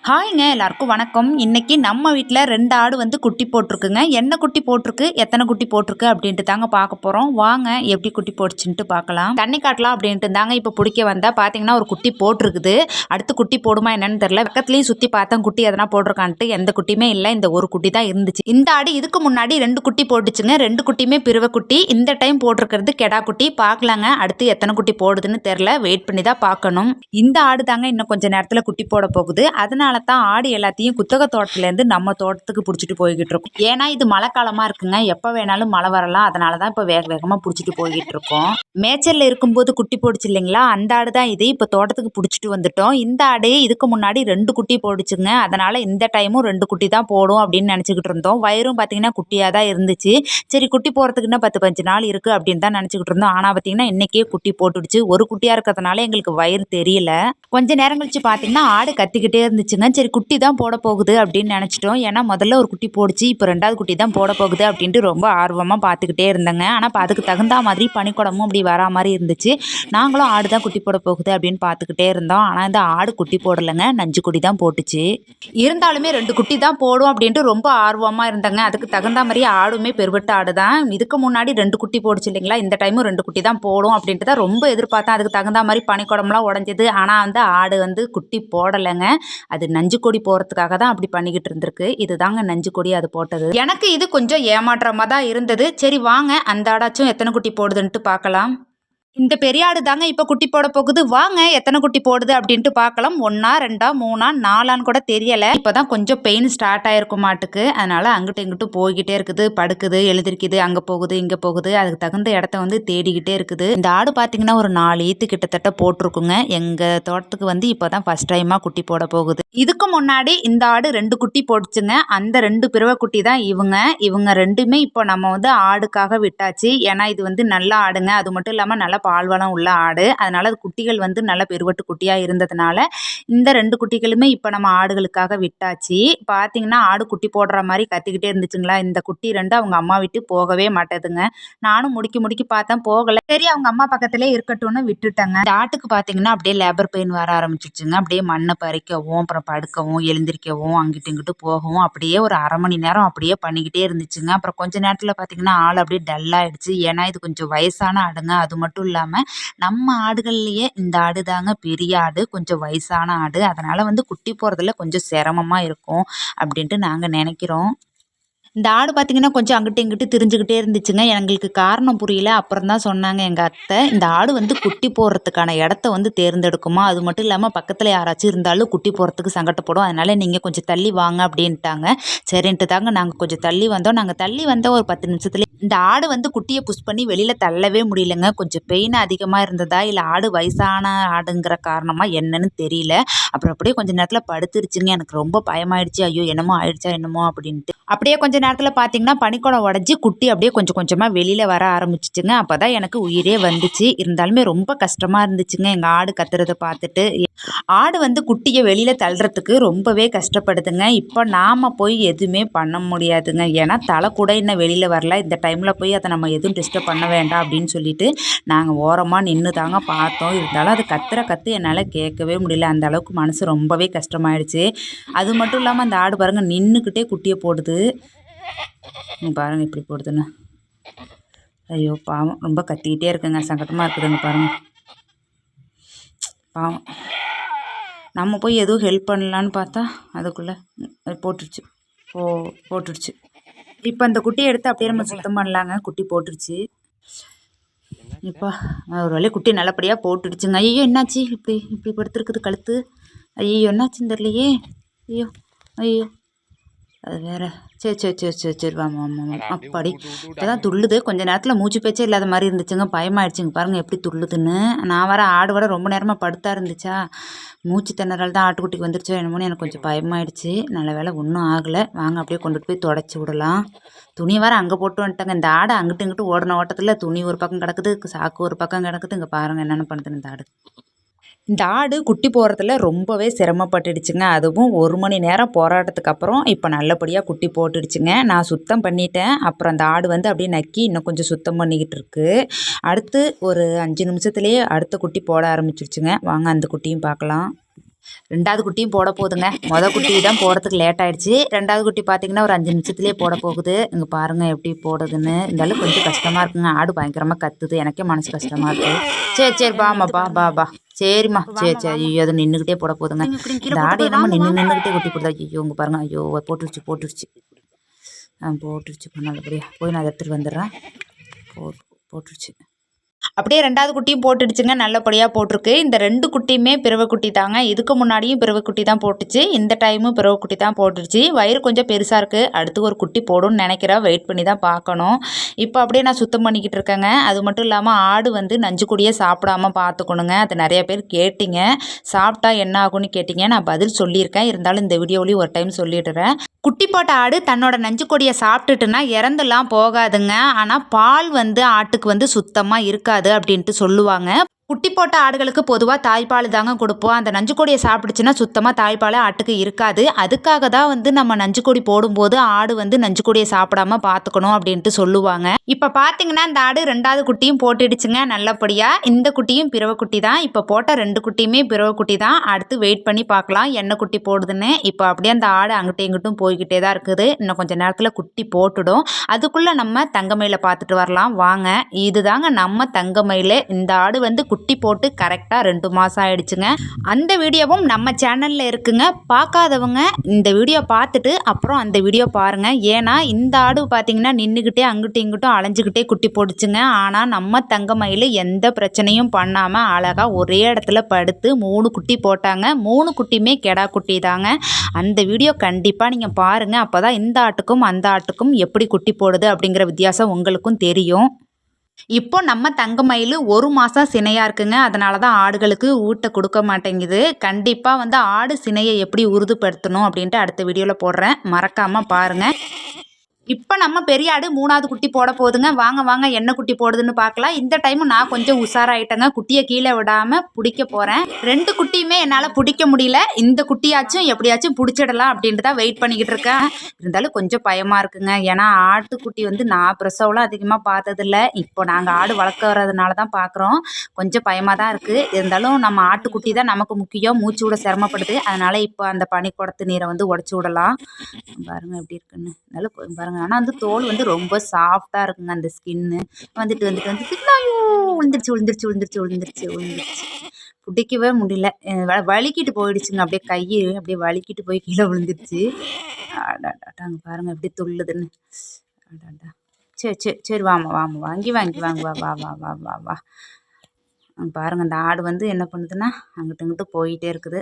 ஹாய்ங்க எல்லாருக்கும் வணக்கம். இன்னைக்கு நம்ம வீட்டில் 2 ஆடு வந்து குட்டி போட்டிருக்குங்க. என்ன குட்டி போட்டிருக்கு, எத்தனை குட்டி போட்டிருக்கு அப்படின்ட்டு தாங்க பார்க்க போகிறோம். வாங்க எப்படி குட்டி போட்டுச்சுன்ட்டு பார்க்கலாம். தண்ணி காட்டலாம் அப்படின்ட்டு தாங்க இப்போ பிடிக்க வந்தால் பார்த்தீங்கன்னா ஒரு குட்டி போட்டிருக்குது. அடுத்து குட்டி போடுமா என்னன்னு தெரியல. பக்கத்துலேயும் சுற்றி பார்த்தேன் குட்டி எதனா போட்டிருக்கான்ட்டு எந்த குட்டியுமே இல்லை. இந்த ஒரு குட்டி தான் இருந்துச்சு. இந்த ஆடு இதுக்கு முன்னாடி 2 குட்டி போட்டுச்சுங்க. 2 குட்டியுமே பிறவை குட்டி. இந்த டைம் போட்டிருக்கிறது கெடா குட்டி. பார்க்கலாங்க அடுத்து எத்தனை குட்டி போடுதுன்னு தெரியல. வெயிட் பண்ணி தான் பார்க்கணும். இந்த ஆடு தாங்க இன்னும் கொஞ்சம் நேரத்தில் குட்டி போட போகுது. அதனால தான் ஆடு எல்லாத்தையும் குத்தகை தோட்டத்துலேருந்து நம்ம தோட்டத்துக்கு பிடிச்சிட்டு போய்கிட்டு இருக்கோம். ஏன்னா இது மழை காலமாக இருக்குங்க. எப்போ வேணாலும் மழை வரலாம். அதனால தான் இப்போ வேக வேகமாக பிடிச்சிட்டு போய்கிட்டு இருக்கோம். மேய்ச்சலில் இருக்கும்போது குட்டி போடுச்சு இல்லைங்களா, அந்த ஆடு தான் இது. இப்போ தோட்டத்துக்கு பிடிச்சிட்டு வந்துட்டோம். இந்த ஆடு இதுக்கு முன்னாடி 2 குட்டி போடுச்சுங்க. அதனால இந்த டைமும் 2 குட்டி தான் போடும் அப்படின்னு நினச்சிக்கிட்டு இருந்தோம். வயிறும் பார்த்தீங்கன்னா குட்டியாக தான் இருந்துச்சு. சரி குட்டி போகிறதுக்கு இன்னும் 10-15 நாள் இருக்குது அப்படின்னு தான் நினச்சிக்கிட்டு இருந்தோம். ஆனால் பார்த்தீங்கன்னா இன்றைக்கே குட்டி போட்டுடுச்சு. ஒரு குட்டியாக இருக்கிறதுனால எங்களுக்கு வயிறு தெரியல. கொஞ்ச நேரம் கழிச்சு பார்த்தீங்கன்னா ஆடு கத்திக்கிட்டே இருந்துச்சுங்க. சரி குட்டி தான் போட போகுது அப்படின்னு நினச்சிட்டோம். ஏன்னா முதல்ல ஒரு குட்டி போடுச்சு, இப்போ 2வது குட்டி தான் போட போகுது அப்படின்ட்டு ரொம்ப ஆர்வமாக பார்த்துக்கிட்டே இருந்தேங்க. ஆனால் அதுக்கு தகுந்த மாதிரி பனிக்குடமும் அப்படி வரா மாதிரி இருந்துச்சு. நாங்களும் ஆடு தான் குட்டி போட போகுது அப்படின்னு பார்த்துக்கிட்டே இருந்தோம். ஆனால் இந்த ஆடு குட்டி போடலைங்க, நஞ்சு குட்டி தான் போட்டுச்சு. இருந்தாலுமே 2 குட்டி தான் போடும் அப்படின்ட்டு ரொம்ப ஆர்வமாக இருந்தேங்க. அதுக்கு தகுந்த மாதிரி ஆடுமே பெருவெட்டு ஆடு தான். இதுக்கு முன்னாடி 2 குட்டி போடுச்சு இல்லைங்களா, இந்த டைமும் 2 குட்டி தான் போடும் அப்படின்ட்டு தான் ரொம்ப எதிர்பார்த்தேன். அதுக்கு தகுந்த மாதிரி பனிக்குடம்லாம் உடஞ்சது. ஆனால் வந்து ஆடு வந்து குட்டி போடலைங்க. அது நஞ்சு கொடி போகிறதுக்காக தான் அப்படி பண்ணிக்கிட்டு இருந்திருக்கு. இதுதாங்க நஞ்சு கொடி அது போட்டது. எனக்கு இது கொஞ்சம் ஏமாற்றமாக தான் இருந்தது. சரி வாங்க அந்த ஆடாச்சும் எத்தனை குட்டி போடுதுன்ட்டு பார்க்கலாம். இந்த பெரிய ஆடு தாங்க இப்போ குட்டி போட போகுது. வாங்க எத்தனை குட்டி போடுது அப்படின்ட்டு பார்க்கலாம். 1, 2, 3, 4 கூட தெரியலை. இப்போ தான் கொஞ்சம் பெயின் ஸ்டார்ட் ஆகிருக்கும் மாட்டுக்கு. அதனால் அங்கிட்டு இங்கிட்டு போய்கிட்டே இருக்குது. படுக்குது, எழுந்திருக்குது, அங்கே போகுது, இங்கே போகுது. அதுக்கு தகுந்த இடத்த வந்து தேடிக்கிட்டே இருக்குது. இந்த ஆடு பார்த்தீங்கன்னா ஒரு 4 ஈத்து கிட்டத்தட்ட போட்டிருக்குங்க. எங்கள் தோட்டத்துக்கு வந்து இப்போ தான் ஃபஸ்ட் டைமாக குட்டி போட போகுது. இதுக்கு முன்னாடி இந்த ஆடு 2 குட்டி போட்டுச்சுங்க. அந்த 2 பிறவை குட்டி தான் இவங்க 2மே இப்போ நம்ம வந்து ஆடுக்காக விட்டாச்சு. ஏன்னா இது வந்து நல்ல ஆடுங்க. அது மட்டும் இல்லாமல் நல்ல பால்வளம் உள்ள ஆடு. அதனால அது குட்டிகள் வந்து நல்ல பெருவட்டு குட்டியாக இருந்ததுனால இந்த 2 குட்டிகளுமே இப்போ நம்ம ஆடுகளுக்காக விட்டாச்சு. பார்த்தீங்கன்னா ஆடு குட்டி போடுற மாதிரி கத்திக்கிட்டே இருந்துச்சுங்களா. இந்த குட்டி 2 அவங்க அம்மா விட்டு போகவே மாட்டேதுங்க. நானும் முடுக்கி பார்த்தேன், போகலை. சரி அவங்க அம்மா பக்கத்திலே இருக்கட்டும்னு விட்டுட்டேங்க. இந்த ஆட்டுக்கு பார்த்தீங்கன்னா அப்படியே லேபர் பெயின் வர ஆரம்பிச்சிச்சுங்க. அப்படியே மண்ணை பறிக்கவும், அப்புறம் படுக்கவும், எழுந்திரிக்கவும், அங்கிட்டு இங்கிட்டு போகவும் அப்படியே ஒரு 1/2 மணி நேரம் அப்படியே பண்ணிக்கிட்டே இருந்துச்சுங்க. அப்புறம் கொஞ்ச நேரத்தில் பார்த்தீங்கன்னா ஆள் அப்படியே டல்லாகிடுச்சு. ஏன்னா இது கொஞ்சம் வயசான ஆடுங்க. அது மட்டும் இல்லாமல் நம்ம ஆடுகள்லேயே இந்த ஆடு தாங்க பெரிய ஆடு, கொஞ்சம் வயசான ஆடு. அதனால் வந்து குட்டி போகிறதுல கொஞ்சம் சிரமமாக இருக்கும் அப்படின்ட்டு நாங்கள் நினைக்கிறோம். இந்த ஆடு பார்த்தீங்கன்னா கொஞ்சம் அங்கிட்டு இங்கிட்டு திரிஞ்சுக்கிட்டே இருந்துச்சுங்க. எங்களுக்கு காரணம் புரியல. அப்புறம் தான் சொன்னாங்க எங்கள் அத்தை, இந்த ஆடு வந்து குட்டி போடுறதுக்கான இடத்த வந்து தேர்ந்தெடுக்குமா. அது மட்டும் இல்லாமல் பக்கத்தில் யாராச்சும் இருந்தாலும் குட்டி போடுறதுக்கு சங்கடப்படும். அதனால் நீங்கள் கொஞ்சம் தள்ளி வாங்க அப்படின்ட்டாங்க. சரின்ட்டு தாங்க நாங்கள் கொஞ்சம் தள்ளி வந்தோம். நாங்கள் தள்ளி வந்த ஒரு 10 நிமிஷத்துல இந்த ஆடு வந்து குட்டியை புஷ் பண்ணி வெளியில் தள்ளவே முடியலங்க. கொஞ்சம் பெயின் அதிகமாக இருந்ததா இல்லை ஆடு வயசான ஆடுங்கிற காரணமாக என்னன்னு தெரியல. அப்புறம் அப்படியே கொஞ்சம் நேரத்தில் படுத்துருச்சுங்க. எனக்கு ரொம்ப பயமாயிடுச்சு. ஐயோ என்னமோ ஆயிடுச்சா என்னமோ அப்படின்ட்டு. அப்படியே கொஞ்ச நேரத்தில் பார்த்தீங்கன்னா பனிக்குடம் உடஞ்சி குட்டி அப்படியே கொஞ்சம் கொஞ்சமாக வெளியில் வர ஆரம்பிச்சிச்சுங்க. அப்போ தான் எனக்கு உயிரே வந்துச்சு. இருந்தாலுமே ரொம்ப கஷ்டமாக இருந்துச்சுங்க எங்கள் ஆடு கத்துறதை பார்த்துட்டு. ஆடு வந்து குட்டியை வெளியில் தள்ளுறதுக்கு ரொம்பவே கஷ்டப்படுதுங்க. இப்போ நாம் போய் எதுவுமே பண்ண முடியாதுங்க. ஏன்னா தலை கூட இன்னும் வெளியில் வரல. இந்த டைமில் போய் அதை நம்ம எதுவும் டிஸ்டர்ப் பண்ண வேண்டாம் அப்படின்னு சொல்லிட்டு நாங்கள் ஓரமாக நின்று தாங்க பார்த்தோம். இருந்தாலும் அது கத்துற கற்று என்னால் கேட்கவே முடியல. அந்த அளவுக்கு மனசு ரொம்பவே கஷ்டமாயிடுச்சு. அது மட்டும் இல்லாமல் அந்த ஆடு பாருங்கள் நின்றுக்கிட்டே குட்டியை போடுது. பாருங்கள் இப்படி போடுதுன்னு. ஐயோ பாவம், ரொம்ப கத்திக்கிட்டே இருக்குங்க. சங்கடமாக இருக்குதுங்க பாருங்கள். பாவம், நம்ம போய் எதுவும் ஹெல்ப் பண்ணலான்னு பார்த்தா அதுக்குள்ளே போட்டுருச்சு. போட்டுடுச்சு. இப்போ அந்த குட்டியை எடுத்து அப்படியே நம்ம சுத்தம் பண்ணலாங்க. குட்டி போட்டுருச்சு. இப்போ ஒரு வழி குட்டி நல்லபடியாக போட்டுடுச்சுங்க. ஐயோ என்னாச்சு, இப்படி இப்படி படுத்துருக்குது கழுத்து. ஐயோ என்னாச்சுன்னு தெரியலையே. ஐயோ ஐயோ அது வேறு. சரி வாமா அப்பாடி இப்போ தான் துள்ளுது. கொஞ்சம் நேரத்தில் மூச்சு பேச்சே இல்லாத மாதிரி இருந்துச்சுங்க. பயமாயிடுச்சுங்க. பாருங்கள் எப்படி துள்ளுதுன்னு. நான் வர ஆடு வர ரொம்ப நேரமாக படுத்தா இருந்துச்சா, மூச்சு திணறல் தான் ஆட்டுக்குட்டிக்கு வந்துருச்சோ என்னமோன்னு எனக்கு கொஞ்சம் பயமாயிடுச்சு. நல்ல வேலை ஒன்றும் ஆகலை. வாங்க அப்படியே கொண்டுட்டு போய் தொடச்சி விடலாம். துணி வர அங்கே போட்டு வந்துட்டாங்க. இந்த ஆடை அங்கிட்டு இங்கிட்டு ஓடின ஓட்டத்தில் துணி ஒரு பக்கம் கிடக்குது, சாக்கு ஒரு பக்கம் கிடக்குது. இங்கே பாருங்கள் என்னென்ன பண்ணுதுன்னு இந்த ஆடு. இந்த ஆடு குட்டி போடுறதுல ரொம்பவே சிரமப்பட்டுடுச்சுங்க. அதுவும் 1 மணி நேரம் போராட்டத்துக்கு அப்புறம் இப்போ நல்லபடியாக குட்டி போட்டுடுச்சுங்க. நான் சுத்தம் பண்ணிட்டேன். அப்புறம் அந்த ஆடு வந்து அப்படியே நக்கி இன்னும் கொஞ்சம் சுத்தம் பண்ணிக்கிட்டு இருக்கு. அடுத்து ஒரு 5 நிமிஷத்துலேயே அடுத்த குட்டி போட ஆரம்பிச்சிருச்சுங்க. வாங்க அந்த குட்டியும் பார்க்கலாம். ரெண்டாவது குட்டியும் போட போகுதுங்க. குட்டி தான் போடுறதுக்கு லேட் ஆயிடுச்சு. ரெண்டாவது குட்டி பார்த்தீங்கன்னா ஒரு 5 நிமிஷத்துலேயே போட போகுது. இங்கே பாருங்கள் எப்படி போடுதுன்னு. இருந்தாலும் கொஞ்சம் கஷ்டமாக இருக்குங்க. ஆடு பயங்கரமாக கத்துது. எனக்கே மனசு கஷ்டமாக இருக்குது. சரி பாம்மா பா சரிம்மா சரி ஐயோ அது நின்றுக்கிட்டே போட போதுங்க. இந்த ஆடு என்னமோ நின்றுக்கிட்டே குட்டி போடுதா. ஐயோ இங்கே பாருங்க. ஐயோ போட்டுருச்சு போட்டுருச்சு நல்லபடியா போய் நான் எடுத்துகிட்டு வந்துடுறேன். போட்டுருச்சு. அப்படியே ரெண்டாவது குட்டியும் போட்டுடுச்சுங்க. நல்லபடியாக போட்டிருக்கு. இந்த 2 குட்டியுமே பிறவை குட்டி தாங்க. இதுக்கு முன்னாடியும் பிறவை குட்டி தான் போட்டுச்சு. இந்த டைமும் பிறவை குட்டி தான் போட்டுடுச்சு. வயிறு கொஞ்சம் பெருசாக இருக்குது. அடுத்து ஒரு குட்டி போடும்னு நினைக்கிறேன். வெயிட் பண்ணி தான் பார்க்கணும். இப்போ அப்படியே நான் சுத்தம் பண்ணிக்கிட்டு இருக்கேங்க. அது மட்டும் இல்லாமல் ஆடு வந்து நஞ்சு கொடியே சாப்பிடாம பார்த்துக்கணுங்க. அது நிறைய பேர் கேட்டிங்க. சாப்பிட்டா என்ன ஆகும்னு கேட்டிங்க. நான் பதில் சொல்லியிருக்கேன். இருந்தாலும் இந்த வீடியோவிலையும் ஒரு டைம் சொல்லிடுறேன். குட்டி போட்ட ஆடு தன்னோட நஞ்சு கொடியை சாப்பிட்டுட்டுனா இறந்துலாம் போகாதுங்க. ஆனால் பால் வந்து ஆட்டுக்கு வந்து சுத்தமாக இருக்காது அப்படின்ட்டு சொல்லுவாங்க. குட்டி போட்ட ஆடுகளுக்கு பொதுவாக தாய்ப்பால் தாங்க கொடுப்போம். அந்த நஞ்சுக்கொடியை சாப்பிடுச்சுன்னா சுத்தமாக தாய்ப்பால் ஆட்டுக்கு இருக்காது. அதுக்காக தான் வந்து நம்ம நஞ்சுக்கொடி போடும்போது ஆடு வந்து நஞ்சுக்கொடியை சாப்பிடாம பார்த்துக்கணும் அப்படின்ட்டு சொல்லுவாங்க. இப்போ பார்த்தீங்கன்னா இந்த ஆடு 2வது குட்டியும் போட்டுடுச்சுங்க நல்லபடியாக. இந்த குட்டியும் பிறவை குட்டி தான். இப்போ போட்ட 2 குட்டியுமே பிறவை குட்டி தான். அடுத்து வெயிட் பண்ணி பார்க்கலாம் என்ன குட்டி போடுதுன்னு. இப்போ அப்படியே அந்த ஆடு அங்கிட்டும் இங்கிட்டும் போய்கிட்டே தான் இருக்குது. இன்னும் கொஞ்சம் நேரத்தில் குட்டி போட்டுடும். அதுக்குள்ளே நம்ம தங்கமயில பார்த்துட்டு வரலாம் வாங்க. இதுதாங்க நம்ம தங்கமயில். இந்த ஆடு வந்து குட்டி போட்டு கரெக்டாக 2 மாதம் ஆயிடுச்சுங்க. அந்த வீடியோவும் நம்ம சேனலில் இருக்குங்க. பார்க்காதவங்க இந்த வீடியோ பார்த்துட்டு அப்புறம் அந்த வீடியோ பாருங்கள். ஏன்னா இந்த ஆடு பார்த்தீங்கன்னா நின்றுக்கிட்டே அங்கிட்டும் இங்கிட்டும் அலைஞ்சிக்கிட்டே குட்டி போட்டுச்சுங்க. ஆனால் நம்ம தங்கமயில் எந்த பிரச்சனையும் பண்ணாமல் அழகாக ஒரே இடத்துல படுத்து 3 குட்டி போட்டாங்க. 3 குட்டியுமே கெடா குட்டி தாங்க. அந்த வீடியோ கண்டிப்பாக நீங்கள் பாருங்கள். அப்போ தான் இந்த ஆட்டுக்கும் அந்த ஆட்டுக்கும் எப்படி குட்டி போடுது அப்படிங்கிற வித்தியாசம் உங்களுக்கும் தெரியும். இப்போ நம்ம தங்கமயில் 1 மாதம் சினையாக இருக்குங்க. அதனால தான் ஆடுகளுக்கு ஊட்ட கொடுக்க மாட்டேங்குது. கண்டிப்பாக வந்து ஆடு சினையை எப்படி உறுதிப்படுத்தணும் அப்படின்ட்டு அடுத்த வீடியோவில் போடுறேன். மறக்காமல் பாருங்கள். இப்போ நம்ம பெரிய ஆடு 3வது குட்டி போட போகுதுங்க. வாங்க என்ன குட்டி போடுதுன்னு பார்க்கலாம். இந்த டைமும் நான் கொஞ்சம் உஷாராயிட்டேங்க. குட்டியை கீழே விடாமல் பிடிக்க போகிறேன். 2 குட்டியுமே என்னால் பிடிக்க முடியல. இந்த குட்டியாச்சும் எப்படியாச்சும் பிடிச்சிடலாம் அப்படின்ட்டு தான் வெயிட் பண்ணிக்கிட்டு இருக்கேன். இருந்தாலும் கொஞ்சம் பயமாக இருக்குங்க. ஏன்னா ஆட்டுக்குட்டி வந்து நான் பிரசவம்லாம் அதிகமாக பார்த்ததில்ல. இப்போ நாங்கள் ஆடு வளர்க்குறதுனால தான் பார்க்குறோம். கொஞ்சம் பயமாக தான் இருக்குது. இருந்தாலும் நம்ம ஆட்டுக்குட்டி தான் நமக்கு முக்கியம். மூச்சு விட சிரமப்படுது. அதனால் இப்போ அந்த பனிக்குடத்து நீரை வந்து உடச்சி விடலாம். பாருங்கள் எப்படி இருக்குன்னு. அதனால பாருங்கள். ஆனால் வந்து தோல் வந்து ரொம்ப சாஃப்டாக இருக்குங்க. அந்த ஸ்கின்னு வந்துட்டு விழுந்துருச்சு. பிடிக்கவே முடியல. வலிக்கிட்டு போயிடுச்சுங்க. அப்படியே வலிக்கிட்டு போய் கீழே விழுந்துருச்சு. அங்கே பாருங்கள் எப்படி துள்ளுதுன்னு. சரி வாங்க வாங்கி வா பாருங்கள். இந்த ஆடு வந்து என்ன பண்ணுதுன்னா அங்கிட்டு இங்கிட்டு போயிட்டே இருக்குது.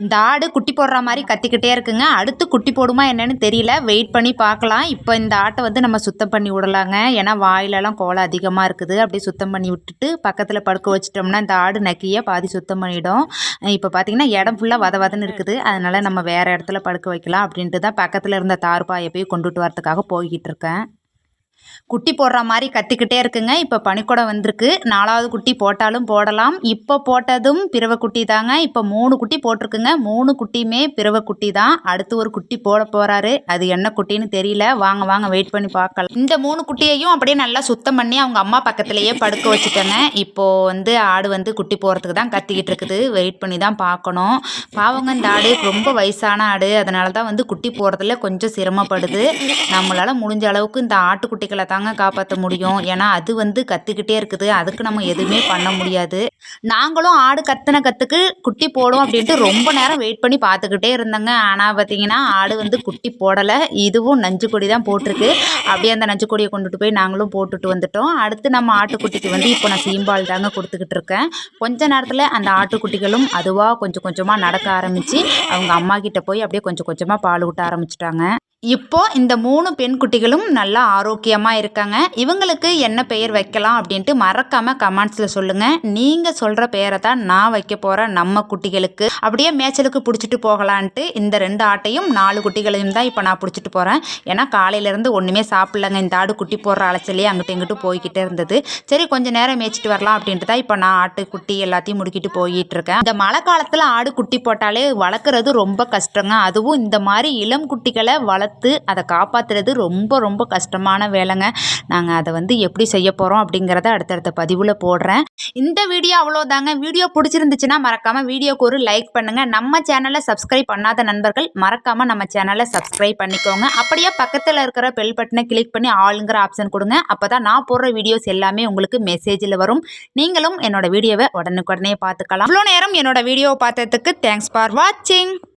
இந்த ஆடு குட்டி போடுற மாதிரி கத்திக்கிட்டே இருக்குங்க. அடுத்து குட்டி போடுமா என்னன்னு தெரியல. வெயிட் பண்ணி பார்க்கலாம். இப்போ இந்த ஆட்டை வந்து நம்ம சுத்தம் பண்ணி விடலாங்க. ஏன்னா வாயிலெல்லாம் கோலை அதிகமாக இருக்குது. அப்படியே சுத்தம் பண்ணி விட்டுட்டு பக்கத்தில் படுக்க வச்சிட்டோம்னா இந்த ஆடு நக்கியே பாதி சுத்தம் பண்ணிடும். இப்போ பார்த்தீங்கன்னா இடம் ஃபுல்லாக வதன்னு இருக்குது. அதனால் நம்ம வேறு இடத்துல படுக்க வைக்கலாம் அப்படின்ட்டு தான் பக்கத்தில் இருந்த தார்பாயை போய் கொண்டுட்டு வரதுக்காக போய்கிட்டு இருக்கேன். குட்டி போடுற மாதிரி கத்திக்கிட்டே இருக்குங்க. இப்போ பனிக்குடம் வந்திருக்கு. 4வது குட்டி போட்டாலும் போடலாம். இப்போ போட்டதும் பிறவை குட்டி தாங்க. இப்போ 3 குட்டி போட்டிருக்குங்க. 3 குட்டியுமே பிறவை குட்டி தான். அடுத்து ஒரு குட்டி போட போகிறாரு. அது என்ன குட்டின்னு தெரியல. வாங்க வெயிட் பண்ணி பார்க்கலாம். இந்த 3 குட்டியையும் அப்படியே நல்லா சுத்தம் பண்ணி அவங்க அம்மா பக்கத்துலேயே படுக்க வச்சுட்டேங்க. இப்போது வந்து ஆடு வந்து குட்டி போகிறதுக்கு தான் கத்திக்கிட்டு இருக்குது. வெயிட் பண்ணி தான் பார்க்கணும். பாவங்க இந்த ஆடு ரொம்ப வயசான ஆடு. அதனால தான் வந்து குட்டி போடுறதுல கொஞ்சம் சிரமப்படுது. நம்மளால் முடிஞ்ச அளவுக்கு இந்த ஆட்டுக்குட்டிகளை தாங்க காப்பாற்ற முடியும். ஏன்னா அது வந்து கத்திக்கிட்டே இருக்குது. அதுக்கு நம்ம எதுவுமே பண்ண முடியாது. நாங்களும் ஆடு கத்துக்கு குட்டி போடும் அப்படின்ட்டு ரொம்ப நேரம் வெயிட் பண்ணி பார்த்துக்கிட்டே இருந்தோங்க. ஆனால் பார்த்தீங்கன்னா ஆடு வந்து குட்டி போடலை. இதுவும் நஞ்சு கொடி தான் போட்டிருக்கு. அப்படியே அந்த நஞ்சு கொடியை கொண்டுட்டு போய் நாங்களும் போட்டுட்டு வந்துட்டோம். அடுத்து நம்ம ஆட்டுக்குட்டிக்கு வந்து இப்போ நான் சீம்பால் தாங்க கொடுத்துக்கிட்டு இருக்கேன். கொஞ்ச நேரத்தில் அந்த ஆட்டுக்குட்டிகளும் அதுவாக கொஞ்சம் கொஞ்சமாக நடக்க ஆரம்பித்து அவங்க அம்மா கிட்ட போய் அப்படியே கொஞ்சம் கொஞ்சமாக பால் ஊட்ட ஆரம்பிச்சிட்டாங்க. இப்போ இந்த 3 பெண் குட்டிகளும் நல்லா ஆரோக்கியமாக இருக்காங்க. இவங்களுக்கு என்ன பெயர் வைக்கலாம் அப்படின்ட்டு மறக்காமல் கமெண்ட்ஸில் சொல்லுங்கள். நீங்கள் சொல்கிற பெயரை தான் நான் வைக்க போகிறேன் நம்ம குட்டிகளுக்கு. அப்படியே மேய்ச்சலுக்கு பிடிச்சிட்டு போகலான்ட்டு இந்த 2 ஆட்டையும் 4 குட்டிகளையும் தான் இப்போ நான் பிடிச்சிட்டு போகிறேன். ஏன்னா காலையிலேருந்து ஒன்றுமே சாப்பிட்லங்க. இந்த ஆடு குட்டி போடுற அலைச்சலே அங்கிட்டு இங்கிட்டு போய்கிட்டே இருந்தது. சரி கொஞ்சம் நேரம் மேய்ச்சிட்டு வரலாம் அப்படின்ட்டு தான் இப்போ நான் ஆட்டு குட்டி எல்லாத்தையும் முடிக்கிட்டு போயிட்டு இருக்கேன். இந்த மழை காலத்தில் ஆடு குட்டி போட்டாலே வளர்க்குறது ரொம்ப கஷ்டங்க. அதுவும் இந்த மாதிரி இளம் குட்டிகளை வளர்த்து வளர்த்து அதை காப்பாற்றுறது ரொம்ப ரொம்ப கஷ்டமான வேலைங்க. நாங்கள் அதை வந்து எப்படி செய்ய போகிறோம் அப்படிங்கிறத அடுத்தடுத்த பதிவில் போடுறேன். இந்த வீடியோ அவ்வளோதாங்க. வீடியோ பிடிச்சிருந்துச்சுன்னா மறக்காமல் வீடியோக்கு ஒரு லைக் பண்ணுங்கள். நம்ம சேனலை சப்ஸ்கிரைப் பண்ணாத நண்பர்கள் மறக்காமல் நம்ம சேனலை சப்ஸ்கிரைப் பண்ணிக்கோங்க. அப்படியே பக்கத்தில் இருக்கிற பெல் பட்டனை கிளிக் பண்ணி ஆளுங்கிற ஆப்ஷன் கொடுங்க. அப்போ தான் நான் போடுற வீடியோஸ் எல்லாமே உங்களுக்கு மெசேஜில் வரும். நீங்களும் என்னோட வீடியோவை உடனுக்குடனே பார்த்துக்கலாம். இவ்வளோ நேரம் என்னோட வீடியோவை பார்த்ததுக்கு தேங்க்ஸ் ஃபார் வாட்சிங்.